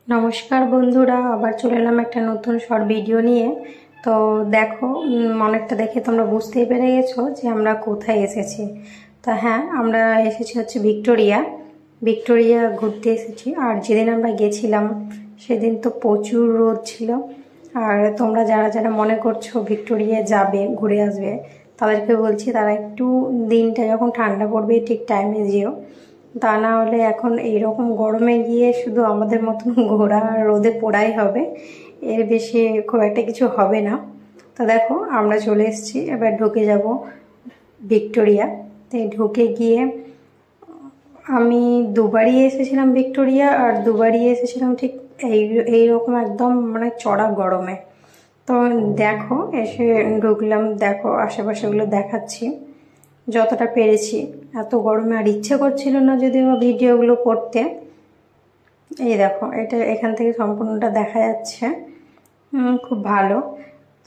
नमस्कार बंधुरा आबार चले एलाम एक नतून शर्ट भिडियो निये। तो देखो अनेकटा देखे तोमरा बुझतेई पेरे गेछो जे आमरा कोथाय एसेछि। तो हाँ आमरा एसेछि होच्छे ভিক্টোরিয়া ভিক্টোরিয়া घुरते एसेछि। आर जेदिन आमरा गेछिलाम सेदिन तो प्रचुर रोद छिलो। आर तोमरा जारा जारा मने करछो ভিক্টোরিয়া जाबे घुरे आसबे तादेरके बोलछि तारा एकटू दिनटा जखन ठंडा पड़बे ठीक टाइमे जेओ, ता ना होले एखन एरकम गरमे गिये शुधु आमादेर मतन घोरा रोदे पोड़ाई होबे, एर बेशी खूब एकटा किछु होबे ना। तो देखो आमरा चले एसेछि, एबार ढुके जाबो ভিক্টোরিয়া। तो ढुके गिये आमी दुबारই एसेছিলাম ভিক্টোরিয়া আর দুবারই এসেছিলাম ঠিক এই রকম একদম মানে চড়া গরমে। তো দেখো এসে ঢুকলাম, দেখো আশেপাশেগুলো দেখাচ্ছি যতটা পেরেছি। এত গরমে আর ইচ্ছে করছিল না যদিও ভিডিওগুলো করতে। এই দেখো এটা এখান থেকে সম্পূর্ণটা দেখা যাচ্ছে, খুব ভালো।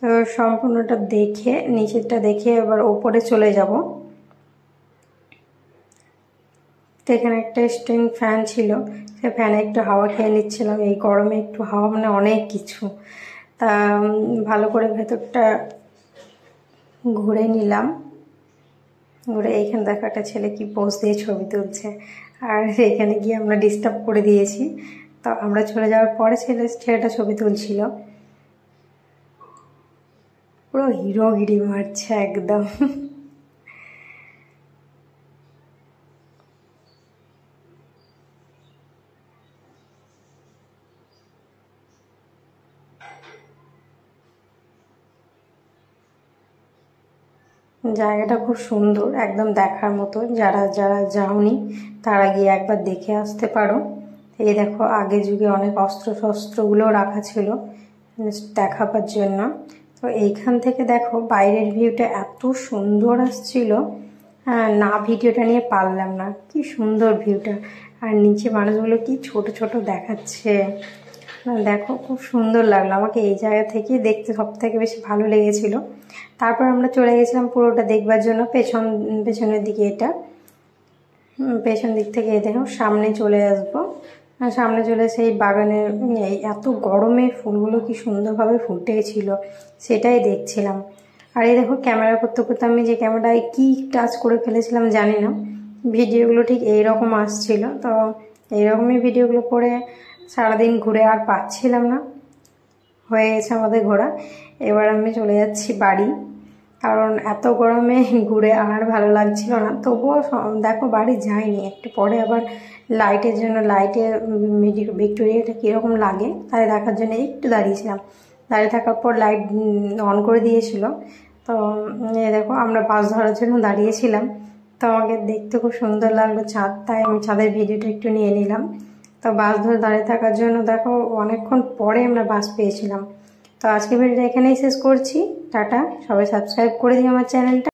তো সম্পূর্ণটা দেখে নিচেরটা দেখে এবার উপরে চলে যাব। তো এখানে একটা স্ট্যান্ডিং ফ্যান ছিল, সে ফ্যানে একটু হাওয়া খেয়ে নিচ্ছিলাম। এই গরমে একটু হাওয়া মানে অনেক কিছু। তা ভালো করে ভেতরটা ঘুরে নিলাম। ঘুরে এইখানে দেখো একটা ছেলে কি পোজ দিয়ে ছবি তুলছে, আর এখানে গিয়ে আমরা ডিস্টার্ব করে দিয়েছি। তো আমরা চলে যাওয়ার পরে ছেলেটা ছবি তুলছিল, পুরো হিরোগিরি মারছে একদম। জায়গাটা খুব সুন্দর, একদম দেখার মতো। যারা যারা যাওনি তারা গিয়ে একবার দেখে আসতে পারো। এই দেখো আগে যুগে অনেক অস্ত্র শস্ত্রগুলো রাখা ছিল দেখাবার জন্য। তো এইখান থেকে দেখো বাইরের ভিউটা এত সুন্দর আসছিল, না ভিডিওটা নিয়ে পারলাম না। কি সুন্দর ভিউটা, আর নিচে মানুষগুলো কি ছোট ছোট দেখাচ্ছে। দেখো খুব সুন্দর লাগলো, আমাকে এই জায়গা থেকে দেখতে সব থেকে বেশি ভালো লেগেছিল। তারপর আমরা চলে গেছিলাম পুরোটা দেখবার জন্য পেছনের দিকে। এটা পেছন দিক থেকে দেখো সামনে চলে আসবো। সামনে চলে সেই বাগানের এত গরমে ফুলগুলো কি সুন্দরভাবে ফুটেছিল সেটাই দেখছিলাম। আর এই দেখো ক্যামেরা করতে করতে আমি যে ক্যামেরায় কি টাচ করে ফেলেছিলাম জানি না, ভিডিওগুলো ঠিক এইরকম আসছিল। তো এইরকমই ভিডিওগুলো করে সারাদিন ঘুরে আর পাচ্ছিলাম না, হয়ে গেছে আমাদের ঘোরা। এবার আমি চলে যাচ্ছি বাড়ি, কারণ এত গরমে ঘুরে আর ভালো লাগছিল না। তবুও দেখো বাড়ি যাইনি, একটু পরে আবার লাইটের জন্য ভিক্টোরিয়াটা কীরকম লাগে তাই দেখার জন্য একটু দাঁড়িয়েছিলাম। দাঁড়িয়ে থাকার পর লাইট অন করে দিয়েছিল। তো দেখো আমরা বাস ধরার জন্য দাঁড়িয়েছিলাম। তো আমাকে দেখতে খুব সুন্দর লাগলো ছাদ, তাই আমি ছাদের ভিডিওটা একটু নিয়ে নিলাম। তো বাস ধরে দাঁড়িয়ে থাকার জন্য দেখো অনেকক্ষণ পরে আমরা বাস পেয়েছিলাম। তো আজকে ভিডিওটা এখানেই শেষ করছি। টাটা, সবাই সাবস্ক্রাইব করে দিও আমার চ্যানেলটা।